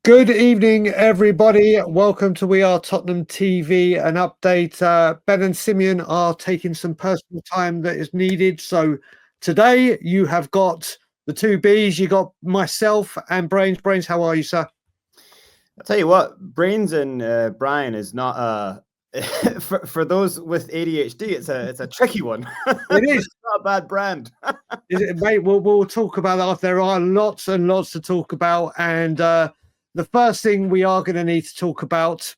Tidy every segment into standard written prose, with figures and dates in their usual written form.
Good evening, everybody. Welcome to We Are Tottenham TV. An update. Ben and Simeon are taking some personal time that is needed. So today you have got the two Bs. You got myself and Brains. Brains, how are you, sir? I'll tell you what, Brains and Brian is not for those with ADHD. It's a tricky one. It is. It's not a bad brand. Is it, mate? We'll talk about that. There are lots and lots to talk about, and the first thing we are going to need to talk about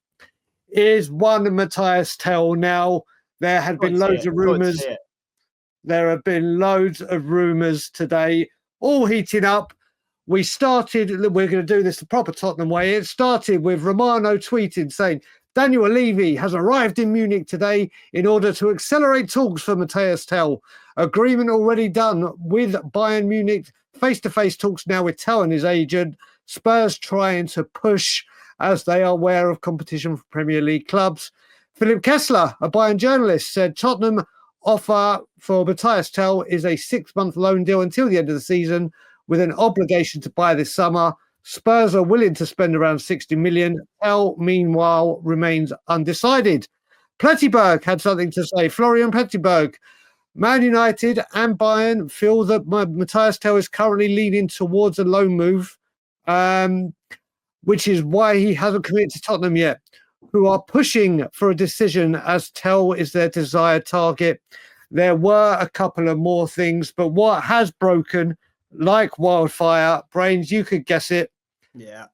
is one Matias Tel. Now, there had been loads of rumours. There have been loads of rumours today, all heating up. We're going to do this the proper Tottenham way. It started with Romano tweeting saying, Daniel Levy has arrived in Munich today in order to accelerate talks for Matias Tel. Agreement already done with Bayern Munich. Face-to-face talks now with Tel and his agent. Spurs trying to push as they are aware of competition for Premier League clubs. Philip Kessler, a Bayern journalist, said Tottenham offer for Matias Tel is a 6-month loan deal until the end of the season with an obligation to buy this summer. Spurs are willing to spend around 60 million. Tel, meanwhile, remains undecided. Plettenberg had something to say. Florian Plettenberg. Man United and Bayern feel that Matias Tel is currently leaning towards a loan move, which is why he hasn't committed to Tottenham yet, who are pushing for a decision as Tel is their desired target. There were a couple of more things, but what has broken like wildfire, Brains, you could guess it. Yeah.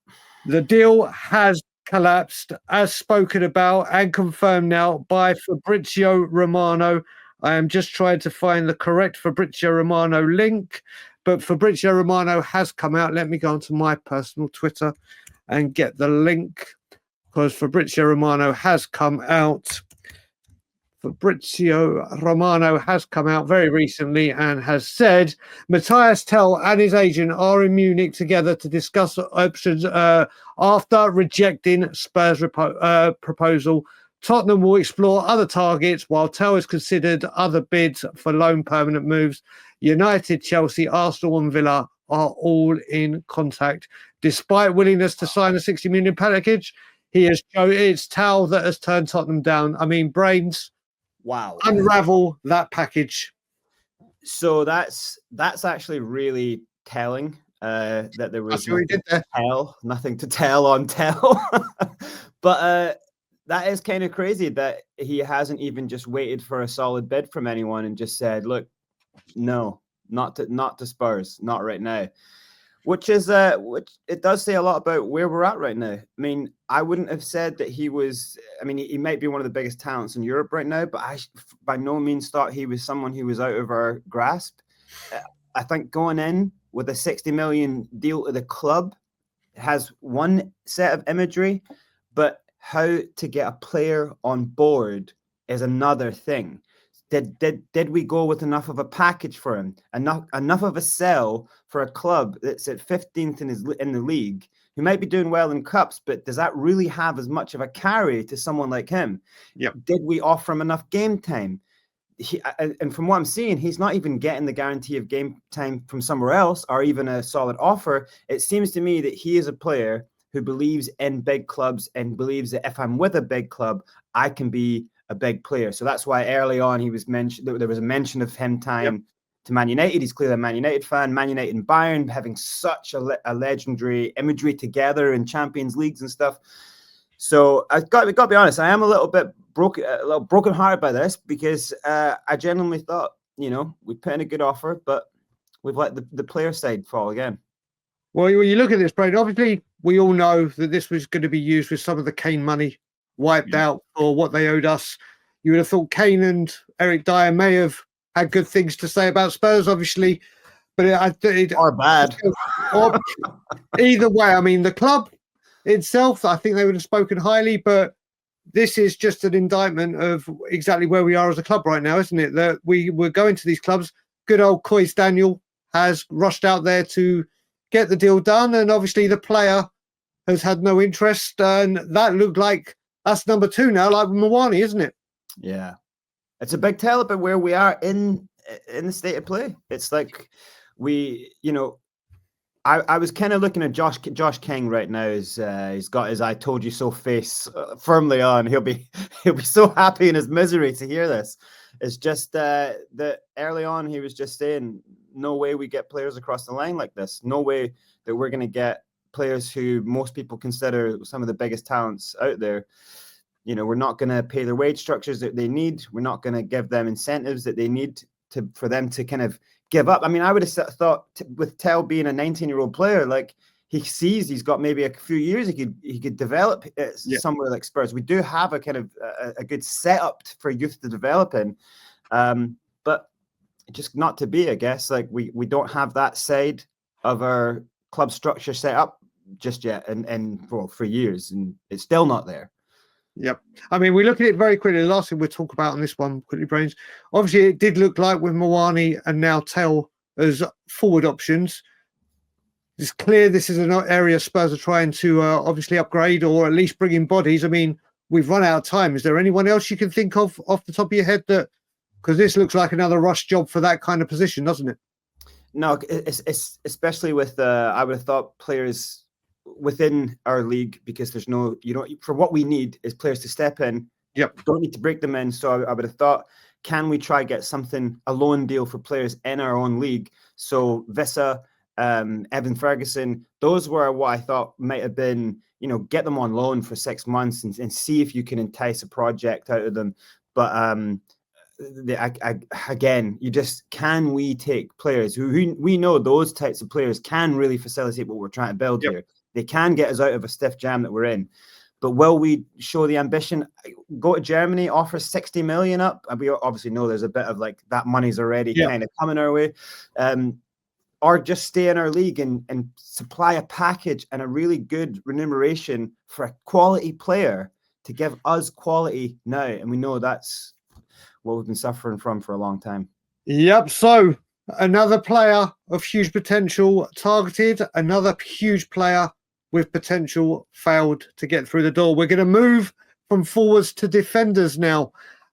The deal has collapsed, as spoken about and confirmed now by Fabrizio Romano. I am just trying to find the correct Fabrizio Romano link, but Fabrizio Romano has come out. Let me go onto my personal Twitter and get the link, because Fabrizio Romano has come out. Fabrizio Romano has come out very recently and has said Matias Tel and his agent are in Munich together to discuss options after rejecting Spurs' proposal. Tottenham will explore other targets while Tel is considered other bids for loan permanent moves. United, Chelsea, Arsenal and Villa are all in contact. Despite willingness to sign a 60 million package, it's Tel that has turned Tottenham down. I mean, Brains, wow, unravel that package. So that's actually really telling that there was nothing to tell on Tel. But that is kind of crazy that he hasn't even just waited for a solid bid from anyone and just said, look, no, not to Spurs, not right now. Which it does say a lot about where we're at right now. I mean, I wouldn't have said that he was. I mean, he might be one of the biggest talents in Europe right now, but I by no means thought he was someone who was out of our grasp. I think going in with a 60 million deal to the club has one set of imagery, but how to get a player on board is another thing. Did we go with enough of a package for him? Enough of a sell for a club that's at 15th in the league, who might be doing well in cups, but does that really have as much of a carry to someone like him? Yep. Did we offer him enough game time? And from what I'm seeing, he's not even getting the guarantee of game time from somewhere else or even a solid offer. It seems to me that he is a player who believes in big clubs and believes that if I'm with a big club, I can be a big player. So that's why early on he was mentioned. There was a mention of him tying to Man United. He's clearly a Man United fan. Man United and Bayern having such a legendary imagery together in Champions Leagues and stuff. So I've got to be honest. I am a little broken hearted by this because I genuinely thought, we put in a good offer, but we've let the player side fall again. Well, when you look at this, Brad, obviously we all know that this was going to be used with some of the Kane money wiped out for what they owed us. You would have thought Kane and Eric Dyer may have had good things to say about Spurs, obviously, but or bad. Or either way, I mean, the club itself, I think they would have spoken highly, but this is just an indictment of exactly where we are as a club right now, isn't it? That we're going to these clubs. Good old COYS Daniel has rushed out there to get the deal done, and obviously the player has had no interest, and that looked like that's number two now, like Mwani, isn't it? Yeah, it's a big tell about where we are in the state of play. It's like we, I was kind of looking at Josh King right now. He's got his "I told you so" face firmly on. He'll be so happy in his misery to hear this. It's just that early on he was just saying, no way we get players across the line like this. No way that we're going to get players who most people consider some of the biggest talents out there. We're not going to pay their wage structures that they need. We're not going to give them incentives that they need for them to kind of give up. I mean, I would have thought with Tel being a 19-year-old player, like he sees he's got maybe a few years he could develop somewhere like Spurs. We do have a kind of a good setup for youth to develop in, but just not to be, I guess. Like we don't have that side of our club structure set up just yet, and for years, and it's still not there. Yep. I mean, we look at it very quickly. The last thing we'll talk about on this one, quickly, Brains. Obviously, it did look like with Mawani and now Tel as forward options. It's clear this is an area Spurs are trying to obviously upgrade or at least bring in bodies. I mean, we've run out of time. Is there anyone else you can think of off the top of your head that, because this looks like another rush job for that kind of position, doesn't it? No, it's especially with I would have thought players within our league, because there's no, for what we need is players to step in. Yep. Don't need to break them in. So I would have thought, can we try get a loan deal for players in our own league? So Vissa, Evan Ferguson, those were what I thought might have been, get them on loan for 6 months and see if you can entice a project out of them. But again, can we take players who we know those types of players can really facilitate what we're trying to build here? They can get us out of a stiff jam that we're in. But will we show the ambition? Go to Germany, offer 60 million up. And we obviously know there's a bit of like that money's already kind of coming our way. Or just stay in our league and supply a package and a really good remuneration for a quality player to give us quality now. And we know that's what we've been suffering from for a long time. Yep. So another player of huge potential targeted, another huge player with potential failed to get through the door. We're going to move from forwards to defenders now.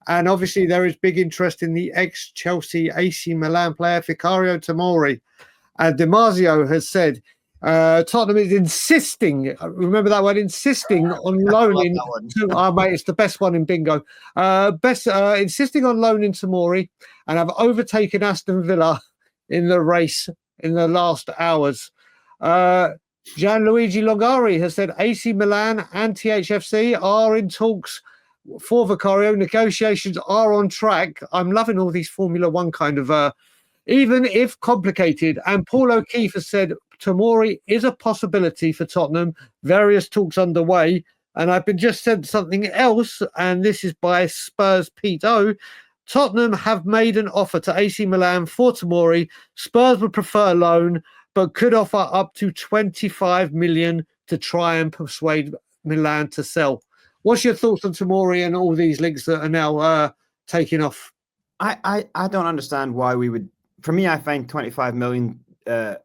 And obviously there is big interest in the ex-Chelsea AC Milan player, Vicario Tomori. And Damasio has said Tottenham is insisting, remember that word, insisting on loaning mate, it's the best one in bingo. Insisting on loaning Tomori and have overtaken Aston Villa in the race in the last hours. Gianluigi Longari has said AC Milan and THFC are in talks for Vicario. Negotiations are on track. I'm loving all these Formula One kind of, even if complicated. And Paul O'Keefe has said Tomori is a possibility for Tottenham. Various talks underway. And I've been just said something else, and this is by Spurs Pete O. Tottenham have made an offer to AC Milan for Tomori. Spurs would prefer loan, but could offer up to 25 million to try and persuade Milan to sell. What's your thoughts on Tomori and all these links that are now taking off? I don't understand why we would. For me, I find 25 million a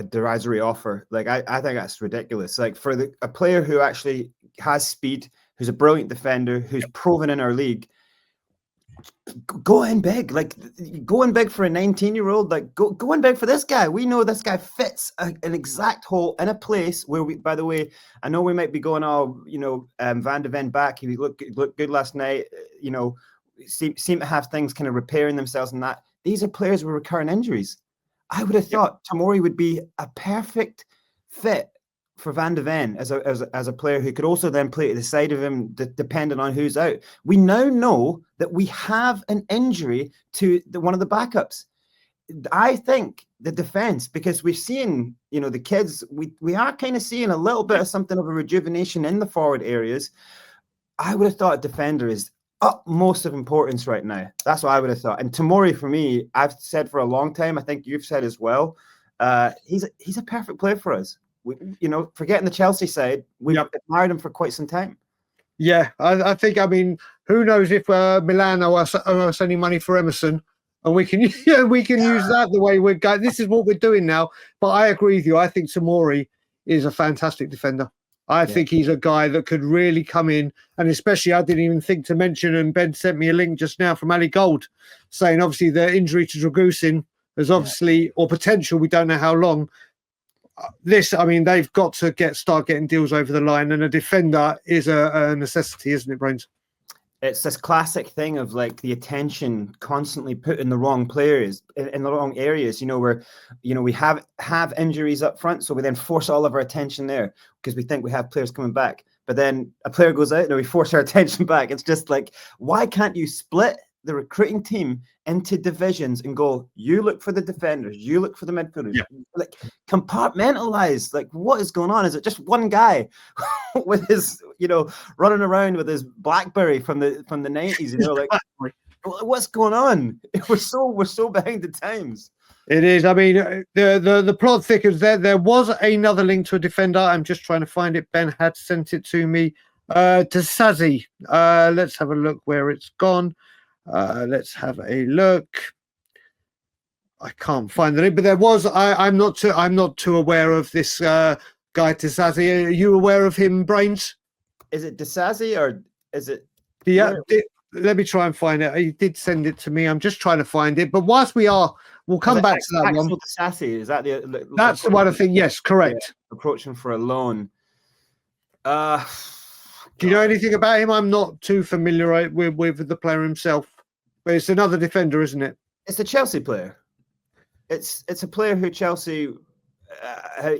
derisory offer. Like I think that's ridiculous. Like for a player who actually has speed, who's a brilliant defender, who's proven in our league, go in big. Like go in big for a 19-year-old. Like go in big for this guy. We know this guy fits an exact hole in a place where we. By the way, I know we might be going Van de Ven back. He looked good last night. Seem to have things kind of repairing themselves and that. These are players with recurrent injuries. I would have thought Tomori would be a perfect fit for Van de Ven as a player who could also then play to the side of him, depending on who's out. We now know that we have an injury to one of the backups. I think the defense, because we've seen, the kids, we are kind of seeing a little bit of something of a rejuvenation in the forward areas. I would have thought a defender is utmost of importance right now. That's what I would have thought. And Tomori, for me, I've said for a long time, I think you've said as well, he's a perfect player for us. Forgetting the Chelsea side, we've admired him for quite some time. Yeah, I think, who knows if Milan owe us any money for Emerson, and we can use that the way we're going. This is what we're doing now. But I agree with you. I think Tomori is a fantastic defender. I think he's a guy that could really come in, and especially I didn't even think to mention, and Ben sent me a link just now from Ali Gold saying obviously the injury to Dragusin is obviously, or potential, we don't know how long, this, I mean, they've got to start getting deals over the line, and a defender is a necessity, isn't it, Brains? It's this classic thing of like the attention constantly put in the wrong players, in the wrong areas, where, we have injuries up front. So we then force all of our attention there because we think we have players coming back. But then a player goes out and we force our attention back. It's just like, why can't you split the recruiting team into divisions and go, you look for the defenders, you look for the midfielders, like compartmentalize, like what is going on? Is it just one guy with his, running around with his BlackBerry from the 90s, like what's going on? We're so behind the times. It is. I mean, the plot thickens. There was another link to a defender. I'm just trying to find it. Ben had sent it to me. Disasi. Let's have a look where it's gone. Let's have a look. I can't find the link, but there was. I'm not too aware of this guy Disasi. Are you aware of him, Brains? Is it Disasi or is it? Yeah. Let me try and find it. He did send it to me. I'm just trying to find it. But whilst we'll come back to that one. Disasi, is that that's the one I think? Yes, correct. Yeah, approaching for a loan. Do you know anything about him? I'm not too familiar with the player himself, but it's another defender, isn't it? It's a Chelsea player. It's a player who Chelsea.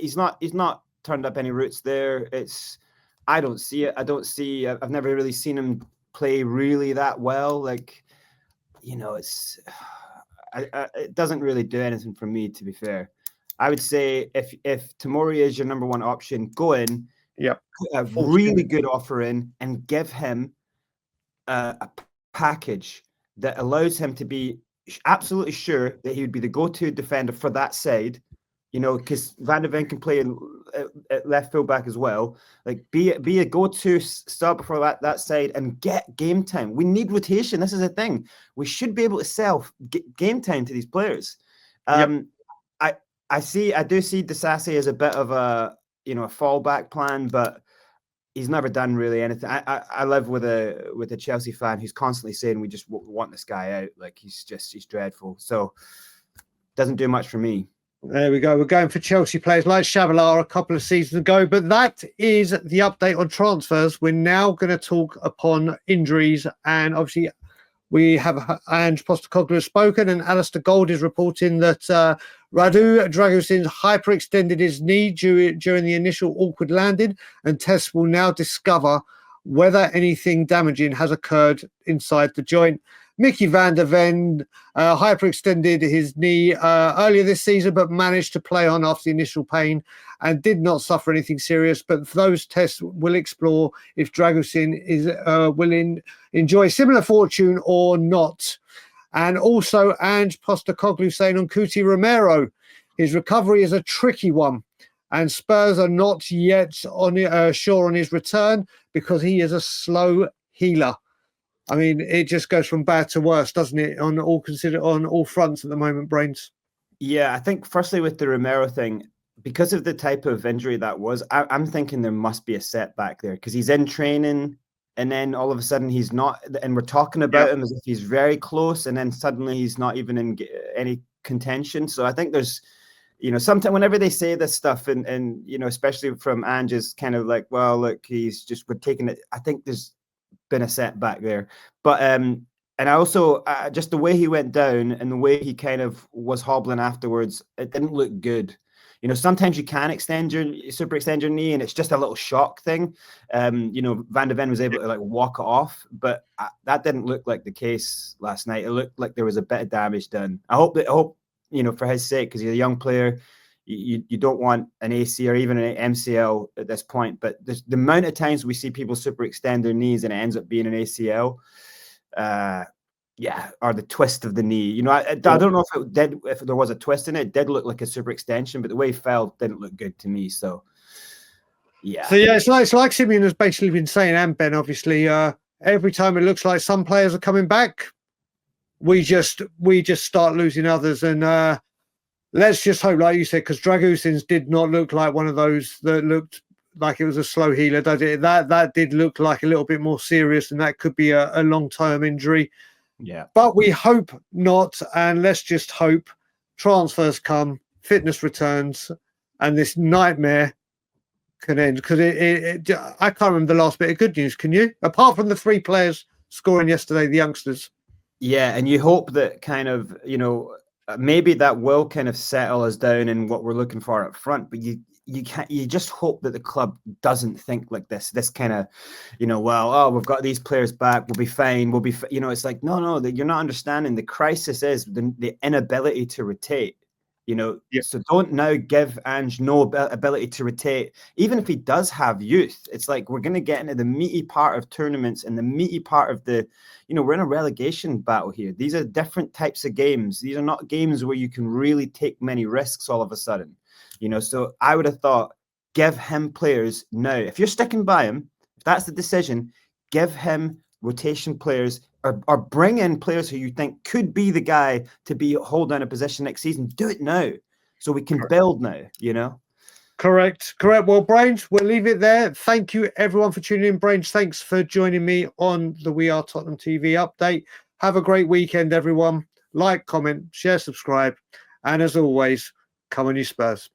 He's not turned up any roots there. I don't see it. I've never really seen him play really that well. Like, it's. It doesn't really do anything for me, to be fair. I would say if Tomori is your number one option, go in. Yep. Put a really good offer in and give him a package that allows him to be absolutely sure that he would be the go-to defender for that side, because Van de Ven can play at left fullback as well. Like, be a go-to sub for that side and get game time. We need rotation. This is a thing. We should be able to sell game time to these players. I do see Disasi as a bit of a fallback plan, but he's never done really anything. I live with a Chelsea fan who's constantly saying we just want this guy out. Like, he's dreadful. So doesn't do much for me. There we go. We're going for Chelsea players like Shabalala a couple of seasons ago, but that is the update on transfers. We're now going to talk upon injuries, and obviously we have Ange Postecoglou has spoken, and Alistair Gold is reporting that Radu Dragusin hyperextended his knee during the initial awkward landing, and tests will now discover whether anything damaging has occurred inside the joint. Mickey van der Ven hyperextended his knee earlier this season, but managed to play on after the initial pain and did not suffer anything serious. But those tests will explore if Dragusin is will enjoy similar fortune or not. And also, Ange Postecoglou saying on Cuti Romero, his recovery is a tricky one, and Spurs are not yet sure on his return because he is a slow healer. I mean, it just goes from bad to worse, doesn't it? On all fronts at the moment, Brains. Yeah, I think firstly with the Romero thing, because of the type of injury that was, I'm thinking there must be a setback there because he's in training and then all of a sudden he's not, and we're talking about him as if he's very close, and then suddenly he's not even in any contention. So I think there's, sometimes whenever they say this stuff, and especially from Ange's kind of like, well, look, we're taking it. I think there's been a setback there, but and I also just the way he went down and the way he kind of was hobbling afterwards, it didn't look good. Sometimes you can super extend your knee and it's just a little shock thing. Van de Ven was able to like walk it off, but that didn't look like the case last night. It looked like there was a bit of damage done. I hope for his sake, because he's a young player, you don't want an AC or even an MCL at this point. But the amount of times we see people super extend their knees and it ends up being an ACL, or the twist of the knee. I don't know if there was a twist in it. It did look like a super extension, but the way he fell didn't look good to me. So, yeah. So, yeah, it's like Simeon has basically been saying, and Ben, obviously, every time it looks like some players are coming back, we just start losing others. And let's just hope, like you said, because Dragusin's did not look like one of those that looked like it was a slow healer, does it? That did look like a little bit more serious, and that could be a long-term injury. Yeah. But we hope not, and let's just hope transfers come, fitness returns, and this nightmare can end. Because I can't remember the last bit of good news. Can you? Apart from the 3 players scoring yesterday, the youngsters. Yeah, and you hope that kind of, you know, maybe that will kind of settle us down in what we're looking for up front. But you just hope that the club doesn't think like this kind of, you know, well, oh, we've got these players back, we'll be fine, you know, it's like, no, that you're not understanding. The crisis is the inability to rotate, you know. So don't now give Ange no ability to rotate, even if he does have youth. It's like we're going to get into the meaty part of tournaments and the meaty part of the, you know, we're in a relegation battle here. These are different types of games. These are not games where you can really take many risks all of a sudden. You know, so I would have thought, give him players now. If you're sticking by him, if that's the decision, give him rotation players, or bring in players who you think could be the guy to be hold down a position next season. Do it now, so we can build now. You know. Correct. Well, Brains, we'll leave it there. Thank you, everyone, for tuning in. Brains, thanks for joining me on the We Are Tottenham TV update. Have a great weekend, everyone. Like, comment, share, subscribe, and as always, come on, you Spurs.